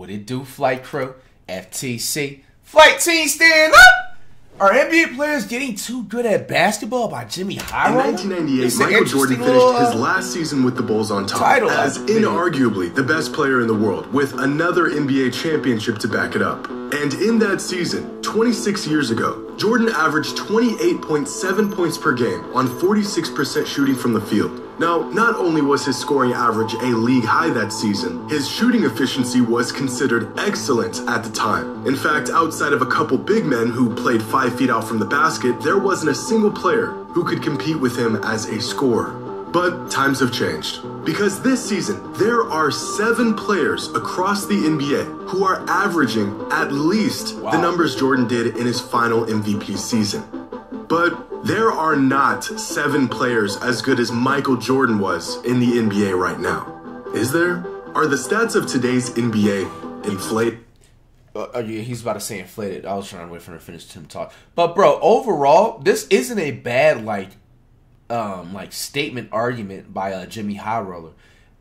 What it do, flight crew? FTC. Flight team, stand up! Are NBA players getting too good at basketball by Jimmy Highroller? In 1998, Michael Jordan finished his last season with the Bulls on top as inarguably the best player in the world, with another NBA championship to back it up. And in that season, 26 years ago, Jordan averaged 28.7 points per game on 46% shooting from the field. Now, not only was his scoring average a league high that season, his shooting efficiency was considered excellent at the time. In fact, outside of a couple big men who played 5 feet out from the basket, there wasn't a single player who could compete with him as a scorer. But times have changed, because this season, there are 7 players across the NBA who are averaging at least the numbers Jordan did in his final MVP season. But there are not 7 players as good as Michael Jordan was in the NBA right now. Is there? Are the stats of today's NBA inflated? Yeah, he's about to say inflated. I was trying to wait for him to finish him talk. But bro, overall, this isn't a bad like statement argument by Jimmy Highroller.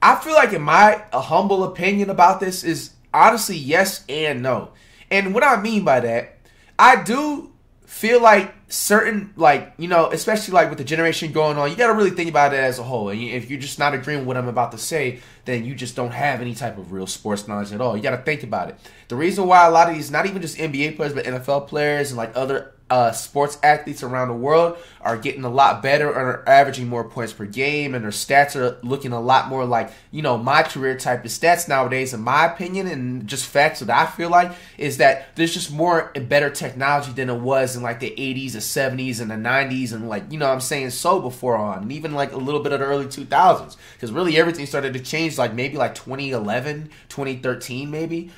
I feel like, in my humble opinion about this, is honestly yes and no. And what I mean by that, I do feel like certain, like, you know, especially like with the generation going on, you got to really think about it as a whole. And if you're just not agreeing with what I'm about to say, then you just don't have any type of real sports knowledge at all. You got to think about it. The reason why a lot of these, not even just NBA players, but NFL players and like other sports athletes around the world are getting a lot better and are averaging more points per game, and their stats are looking a lot more like, you know, my career type of stats nowadays, in my opinion, and just facts that I feel like, is that there's just more and better technology than it was in like the 80s, the 70s, and the 90s, and like, you know what I'm saying, so before on, and even like a little bit of the early 2000s, because really everything started to change like maybe like 2011, 2013 maybe.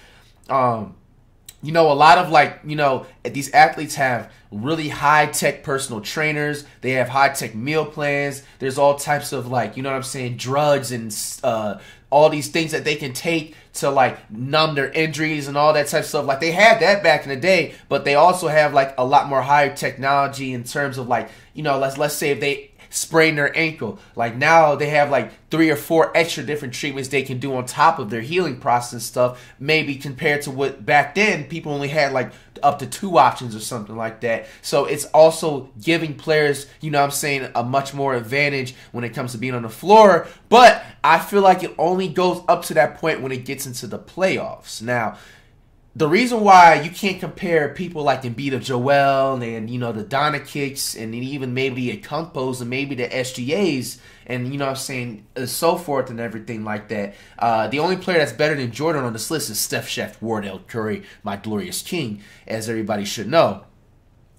You know, a lot of like, you know, these athletes have really high-tech personal trainers. They have high-tech meal plans. There's all types of like, you know what I'm saying, drugs and all these things that they can take to like numb their injuries and all that type of stuff. Like, they had that back in the day, but they also have like a lot more higher technology in terms of like, you know, let's say if they sprain their ankle, like now they have like 3 or 4 extra different treatments they can do on top of their healing process and stuff, maybe compared to what back then people only had like up to 2 options or something like that. So it's also giving players, you know what I'm saying, a much more advantage when it comes to being on the floor. But I feel like it only goes up to that point when it gets into the playoffs. Now, the reason why you can't compare people like Embiid of Joel and, you know, the Dončićs and even maybe the Kumpos and maybe the SGAs and, you know what I'm saying, so forth and everything like that. The only player that's better than Jordan on this list is Steph Chef Wardell Curry, my glorious king, as everybody should know.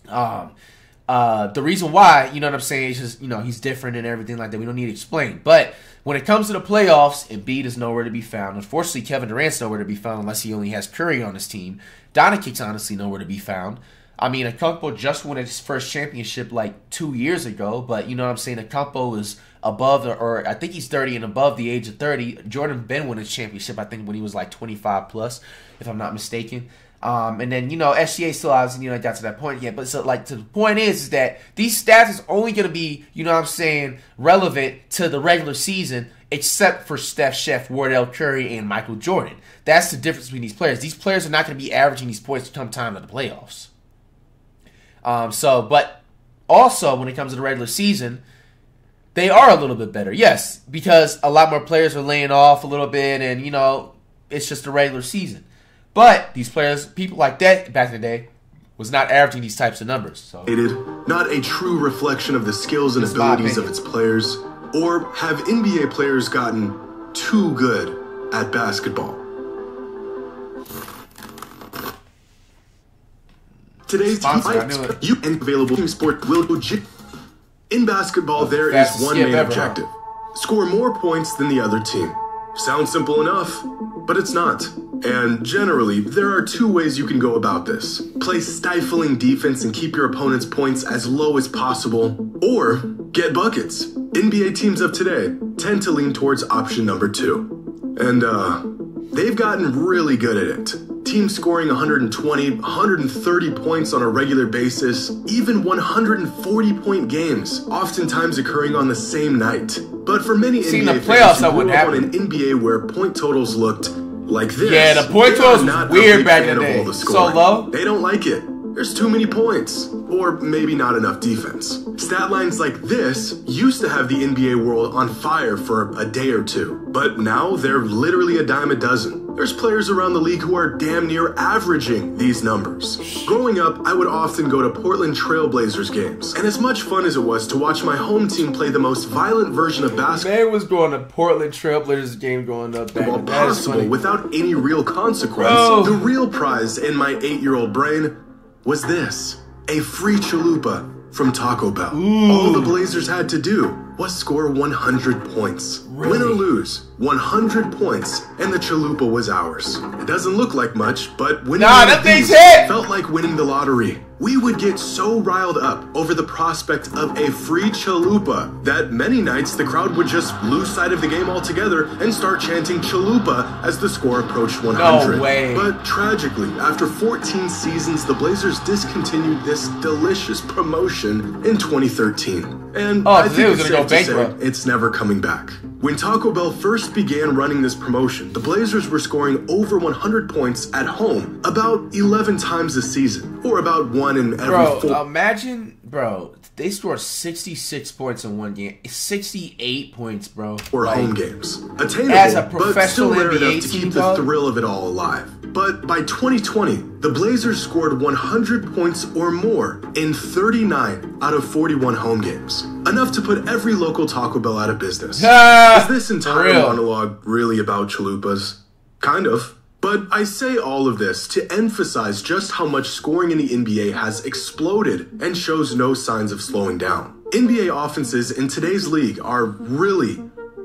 The reason why, you know what I'm saying, is just, you know, he's different and everything like that. We don't need to explain. But when it comes to the playoffs, Embiid is nowhere to be found. Unfortunately, Kevin Durant's nowhere to be found unless he only has Curry on his team. Dončić's honestly nowhere to be found. I mean, Okonkwo just won his first championship like 2 years ago, but you know what I'm saying, Okonkwo is above, or I think he's 30 and above the age of 30. Jordan Ben won his championship, I think, when he was like 25 plus, if I'm not mistaken. And then, you know, SGA still hasn't, you know, got to that point yet. But so, like, the point is that these stats is only going to be, you know what I'm saying, relevant to the regular season, except for Steph Chef, Wardell Curry, and Michael Jordan. That's the difference between these players. These players are not going to be averaging these points come time to the playoffs. But also, when it comes to the regular season, they are a little bit better. Yes, because a lot more players are laying off a little bit, and, you know, it's just the regular season. But these players, people like that back in the day, was not averaging these types of numbers. So, not a true reflection of the skills and abilities of its players, or have NBA players gotten too good at basketball? Today's you and available team sport will go. In basketball, there is one main objective: score more points than the other team. Sounds simple enough, but it's not. And generally, there are 2 ways you can go about this. Play stifling defense and keep your opponent's points as low as possible, or get buckets. NBA teams of today tend to lean towards option number 2. And they've gotten really good at it. Teams scoring 120, 130 points on a regular basis, even 140-point games, oftentimes occurring on the same night. But for many NBA fans who grew up on an NBA where point totals looked like this. Yeah, the point total was weird back in the day. So low. They don't like it. There's too many points. Or maybe not enough defense. Stat lines like this used to have the NBA world on fire for a day or two. But now they're literally a dime a dozen. There's players around the league who are damn near averaging these numbers. Growing up, I would often go to Portland Trail Blazers games. And as much fun as it was to watch my home team play the most violent version of basketball. Man was going to Portland Trail Blazers game going up back. While possible without any real consequence, the real prize in my 8-year-old brain was this: a free chalupa from Taco Bell. All the Blazers had to do was score 100 points. Win or lose, 100 points, and the chalupa was ours. It doesn't look like much, but winning that thing's hit! Felt like winning the lottery. We would get so riled up over the prospect of a free chalupa that many nights the crowd would just lose sight of the game altogether and start chanting chalupa as the score approached 100. No way. But tragically, after 14 seasons, the Blazers discontinued this delicious promotion in 2013. And I think it's safe to say it's never coming back. When Taco Bell first began running this promotion, the Blazers were scoring over 100 points at home about 11 times a season, or about 1 in every 4. Imagine, bro, they scored 66 points in one game. 68 points, bro. Or home games. Attainable, as a professional but still rare NBA enough to team, keep the thrill of it all alive. But by 2020, the Blazers scored 100 points or more in 39 out of 41 home games. Enough to put every local Taco Bell out of business. Is this entire monologue really about chalupas? Kind of. But I say all of this to emphasize just how much scoring in the NBA has exploded and shows no signs of slowing down. NBA offenses in today's league are really,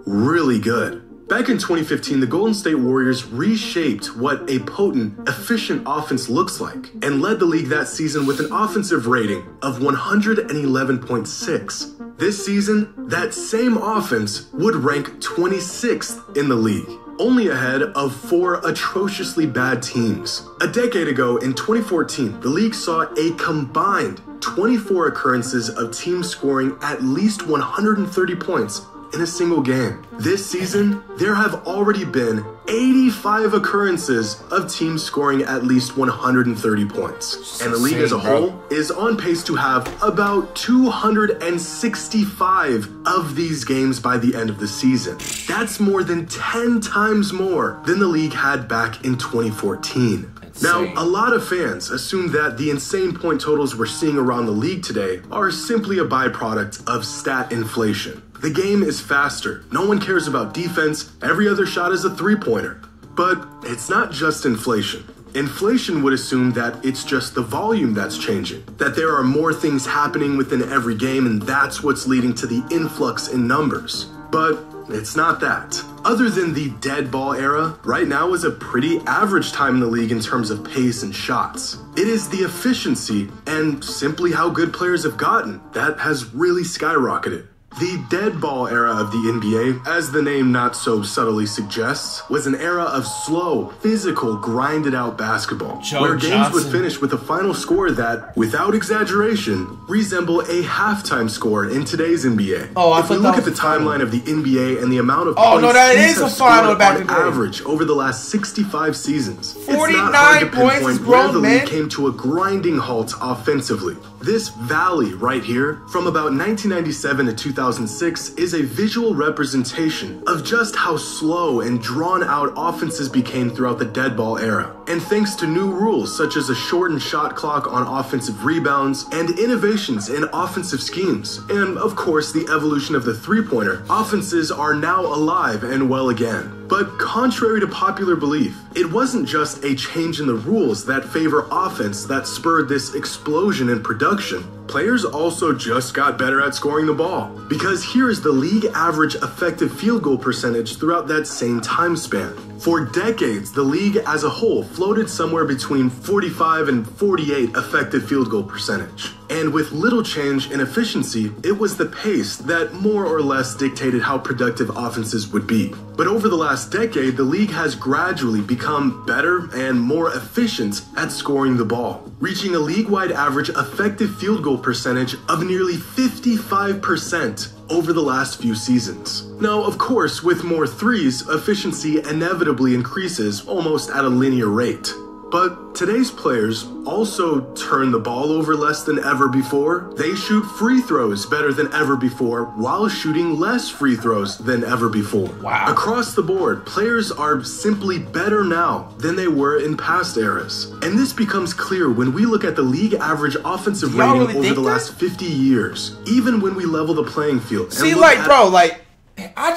really good. Back in 2015, the Golden State Warriors reshaped what a potent, efficient offense looks like and led the league that season with an offensive rating of 111.6. This season, that same offense would rank 26th in the league, only ahead of 4 atrociously bad teams. A decade ago, in 2014, the league saw a combined 24 occurrences of teams scoring at least 130 points in a single game. This season, there have already been 85 occurrences of teams scoring at least 130 points. And the league as a whole is on pace to have about 265 of these games by the end of the season. That's more than 10 times more than the league had back in 2014. Now, a lot of fans assume that the insane point totals we're seeing around the league today are simply a byproduct of stat inflation. The game is faster. No one cares about defense. Every other shot is a three-pointer. But it's not just inflation. Inflation would assume that it's just the volume that's changing, that there are more things happening within every game, and that's what's leading to the influx in numbers. But it's not that. Other than the dead ball era, right now is a pretty average time in the league in terms of pace and shots. It is the efficiency and simply how good players have gotten that has really skyrocketed. The dead ball era of the NBA, as the name not so subtly suggests, was an era of slow, physical, grinded out basketball, where games would finish with a final score that, without exaggeration, resemble a halftime score in today's NBA. If we look at the timeline of the NBA and the amount of points teams have scored on average over the last 65 seasons, 49 it's not hard to pinpoint where the league came to a grinding halt offensively. This valley right here, from about 1997 to 2006, is a visual representation of just how slow and drawn out offenses became throughout the dead ball era. And thanks to new rules such as a shortened shot clock on offensive rebounds and innovations in offensive schemes, and of course the evolution of the three-pointer, offenses are now alive and well again. But contrary to popular belief, it wasn't just a change in the rules that favor offense that spurred this explosion in production. Players also just got better at scoring the ball. Because here is the league average effective field goal percentage throughout that same time span. For decades, the league as a whole floated somewhere between 45 and 48 effective field goal percentage. And with little change in efficiency, it was the pace that more or less dictated how productive offenses would be. But over the last decade, the league has gradually become better and more efficient at scoring the ball, reaching a league-wide average effective field goal percentage of nearly 55% over the last few seasons. Now, of course, with more threes, efficiency inevitably increases almost at a linear rate. But today's players also turn the ball over less than ever before. They shoot free throws better than ever before while shooting less free throws than ever before. Wow. Across the board, players are simply better now than they were in past eras. And this becomes clear when we look at the league average offensive rating really over the last 50 years, even when we level the playing field. See, like, bro, like, I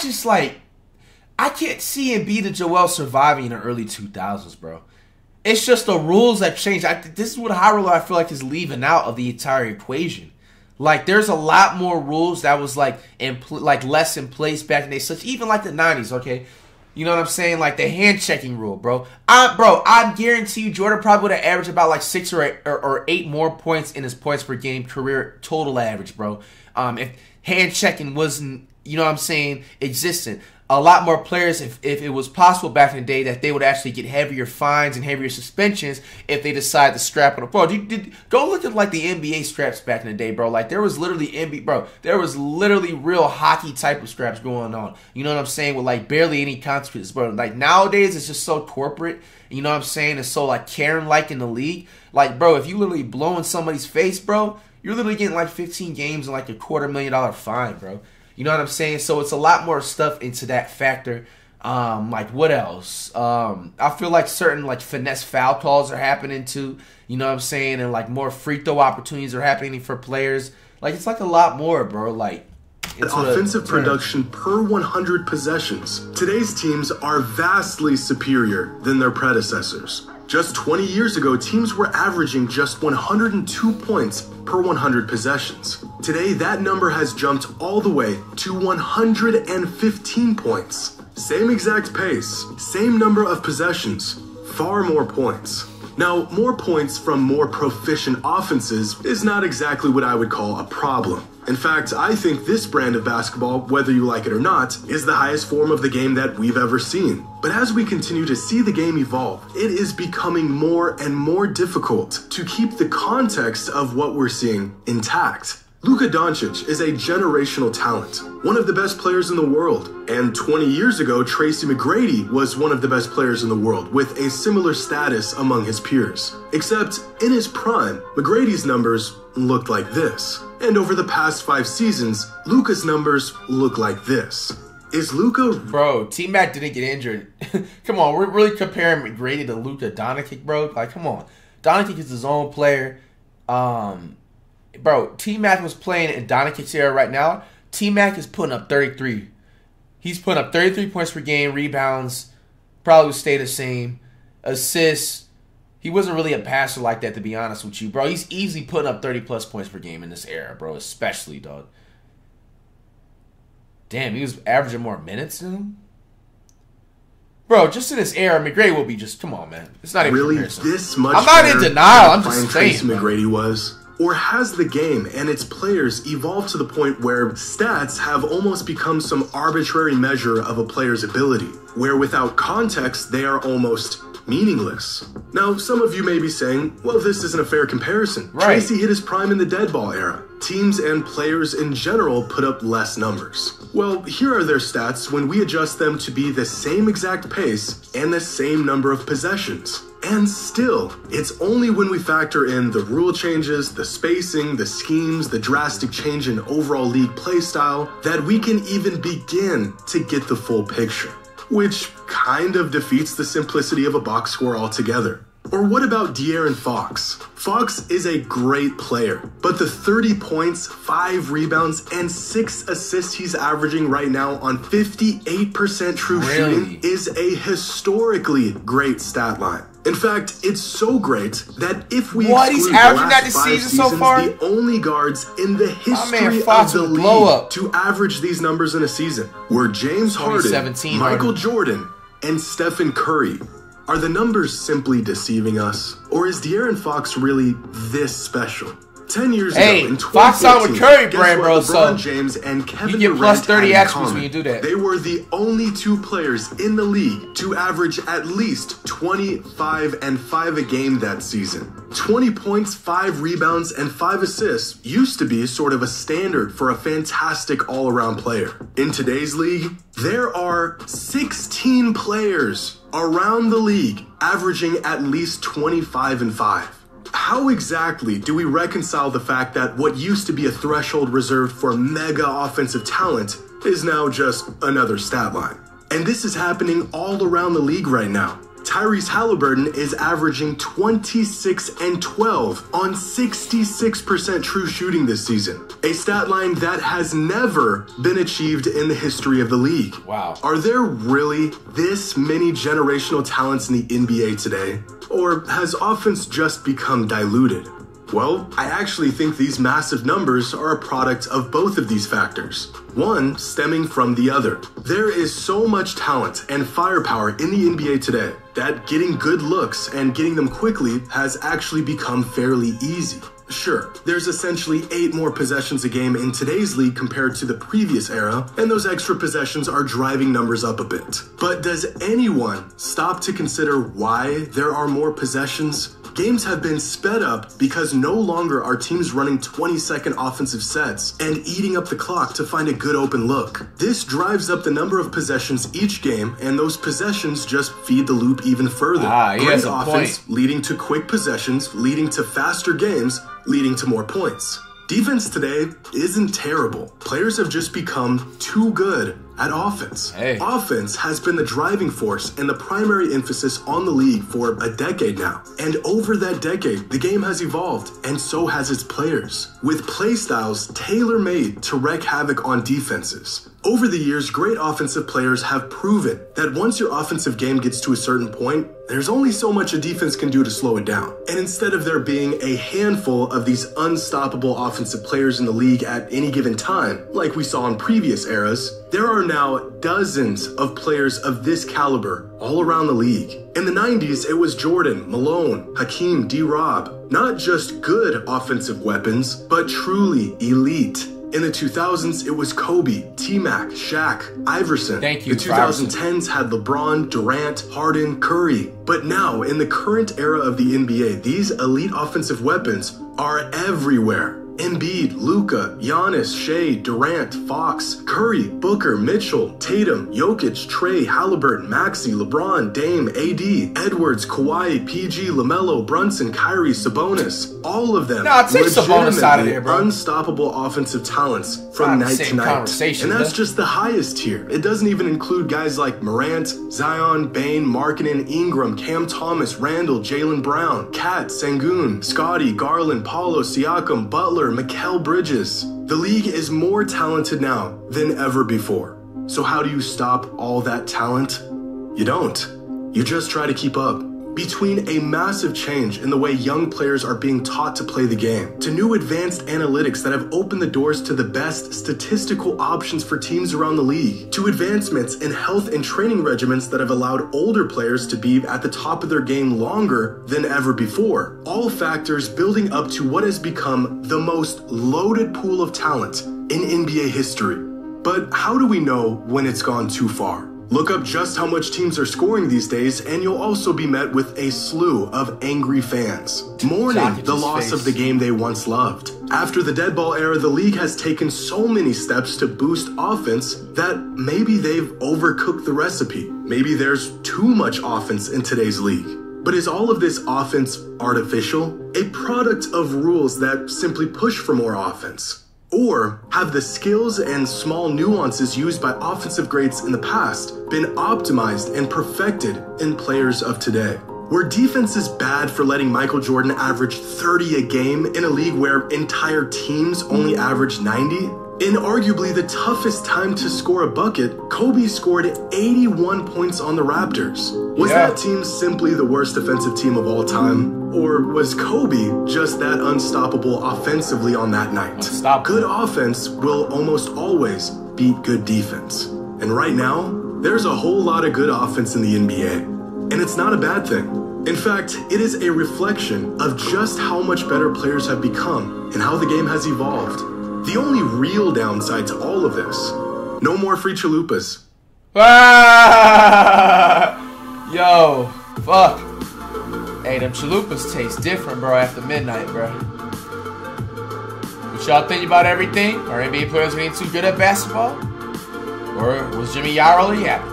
can't see Embiid and Joel surviving in the early 2000s, bro. It's just the rules that change. This is what High Roller I feel like is leaving out of the entire equation. Like, there's a lot more rules that was like less in place back in the day, such even like the 90s. Okay, you know what I'm saying? Like the hand checking rule, bro. I guarantee you, Jordan probably would have averaged about like 6 or 8 more points in his points per game career total average, bro. If hand checking wasn't, you know what I'm saying, existent. A lot more players, if it was possible back in the day, that they would actually get heavier fines and heavier suspensions if they decide to strap on a bro. Go look at like the NBA straps back in the day, bro. Like there was literally real hockey type of straps going on. You know what I'm saying? With like barely any consequences, bro. Like nowadays it's just so corporate. You know what I'm saying? It's so like Karen-like in the league. Like, bro, if you literally blow in somebody's face, bro, you're literally getting like 15 games and like a $250,000 fine, bro. You know what I'm saying? So it's a lot more stuff into that factor. Like what else? I feel like certain like finesse foul calls are happening too. You know what I'm saying? And like more free throw opportunities are happening for players. Like it's like a lot more, bro. Like offensive production per 100 possessions. Today's teams are vastly superior than their predecessors. Just 20 years ago, teams were averaging just 102 points per 100 possessions. Today, that number has jumped all the way to 115 points. Same exact pace, same number of possessions, far more points. Now, more points from more proficient offenses is not exactly what I would call a problem. In fact, I think this brand of basketball, whether you like it or not, is the highest form of the game that we've ever seen. But as we continue to see the game evolve, it is becoming more and more difficult to keep the context of what we're seeing intact. Luka Doncic is a generational talent, one of the best players in the world. And 20 years ago, Tracy McGrady was one of the best players in the world, with a similar status among his peers. Except, in his prime, McGrady's numbers looked like this. And over the past 5 seasons, Luka's numbers look like this. Is Luka... Bro, T-Mac didn't get injured. Come on, we're really comparing McGrady to Luka Doncic, bro? Like, come on. Doncic is his own player. Bro, T-Mac was playing in Doncic's era right now. T-Mac is putting up 33. He's putting up 33 points per game, rebounds, probably would stay the same. Assists. He wasn't really a passer like that, to be honest with you, bro. He's easily putting up 30-plus points per game in this era, bro, especially, dog. Damn, he was averaging more minutes than him? Bro, just in this era, McGrady will be just, come on, man. It's not even really comparison. This much. I'm not in denial. I'm just saying. Tracy McGrady was. Or has the game and its players evolved to the point where stats have almost become some arbitrary measure of a player's ability, where without context, they are almost meaningless? Now, some of you may be saying, well, this isn't a fair comparison. Right. Tracy hit his prime in the dead ball era. Teams and players in general put up less numbers. Well, here are their stats when we adjust them to be the same exact pace and the same number of possessions. And still, it's only when we factor in the rule changes, the spacing, the schemes, the drastic change in overall league play style that we can even begin to get the full picture. Which kind of defeats the simplicity of a box score altogether. Or what about De'Aaron Fox? Fox is a great player, but the 30 points, 5 rebounds, and 6 assists he's averaging right now on 58% true shooting is a historically great stat line. In fact, it's so great that if we exclude the last 5 seasons, so far, the only guards in the history of the league to average these numbers in a season were James Harden, Michael Jordan, and Stephen Curry. Are the numbers simply deceiving us? Or is De'Aaron Fox really this special? 10 years hey, ago, in Fox signed with 2014, Curry guess brand, what bro. LeBron So James and Kevin you get plus Durant 30 had in attributes common? when you do that. They were the only two players in the league to average at least 25 and 5 a game that season. 20 points, 5 rebounds, and 5 assists used to be sort of a standard for a fantastic all-around player. In today's league, there are 16 players around the league averaging at least 25 and 5. How exactly do we reconcile the fact that what used to be a threshold reserved for mega offensive talent is now just another stat line? And this is happening all around the league right now. Tyrese Halliburton is averaging 26 and 12 on 66% true shooting this season, a stat line that has never been achieved in the history of the league. Wow. Are there really this many generational talents in the NBA today? Or has offense just become diluted? Well, I actually think these massive numbers are a product of both of these factors, one stemming from the other. There is so much talent and firepower in the NBA today that getting good looks and getting them quickly has actually become fairly easy. Sure, there's essentially 8 more possessions a game in today's league compared to the previous era, and those extra possessions are driving numbers up a bit. But does anyone stop to consider why there are more possessions? Games have been sped up because no longer are teams running 20-second offensive sets and eating up the clock to find a good open look. This drives up the number of possessions each game, and those possessions just feed the loop even further. Great offense leading to quick possessions, leading to faster games, leading to more points. Defense today isn't terrible. Players have just become too good at offense. Offense has been the driving force and the primary emphasis on the league for a decade now. And over that decade, the game has evolved, and so has its players, with play styles tailor-made to wreak havoc on defenses. Over the years, great offensive players have proven that once your offensive game gets to a certain point, there's only so much a defense can do to slow it down. And instead of there being a handful of these unstoppable offensive players in the league at any given time, like we saw in previous eras, there are now dozens of players of this caliber all around the league. In the 90s, it was Jordan, Malone, Hakeem, D-Rob. Not just good offensive weapons, but truly elite. In the 2000s, it was Kobe, T-Mac, Shaq, Iverson. Thank you, The 2010s had LeBron, Durant, Harden, Curry. But now, in the current era of the NBA, these elite offensive weapons are everywhere. Embiid, Luka, Giannis, Shea, Durant, Fox, Curry, Booker, Mitchell, Tatum, Jokic, Trey, Halliburton, Maxey, LeBron, Dame, AD, Edwards, Kawhi, PG, LaMelo, Brunson, Kyrie, Sabonis. All of them take Sabonis out of here, bro. Unstoppable offensive talents from night to night. And that's just the highest tier. It doesn't even include guys like Morant, Zion, Bane, Markkanen, Ingram, Cam Thomas, Randall, Jaylen Brown, Kat, Sengun, Scotty, Garland, Paulo, Siakam, Butler, Mikal Bridges. The league is more talented now than ever before. So how do you stop all that talent? You don't. You just try to keep up. Between a massive change in the way young players are being taught to play the game, to new advanced analytics that have opened the doors to the best statistical options for teams around the league, to advancements in health and training regimens that have allowed older players to be at the top of their game longer than ever before, all factors building up to what has become the most loaded pool of talent in NBA history. But how do we know when it's gone too far? Look up just how much teams are scoring these days, and you'll also be met with a slew of angry fans, mourning the loss of the game they once loved. After the dead ball era, the league has taken so many steps to boost offense that maybe they've overcooked the recipe. Maybe there's too much offense in today's league. But is all of this offense artificial? A product of rules that simply push for more offense? Or have the skills and small nuances used by offensive greats in the past been optimized and perfected in players of today? Were defenses bad for letting Michael Jordan average 30 a game in a league where entire teams only average 90? In arguably the toughest time to score a bucket, Kobe scored 81 points on the Raptors. Was that team simply the worst defensive team of all time? Or was Kobe just that unstoppable offensively on that night? Good offense will almost always beat good defense. And right now, there's a whole lot of good offense in the NBA. And it's not a bad thing. In fact, it is a reflection of just how much better players have become and how the game has evolved. The only real downside to all of this, no more free chalupas. Ah! Yo, fuck. Hey, them chalupas taste different, bro, after midnight, bro. What y'all think about everything? Are NBA players getting too good at basketball? Or was Jimmy Yaro yapping?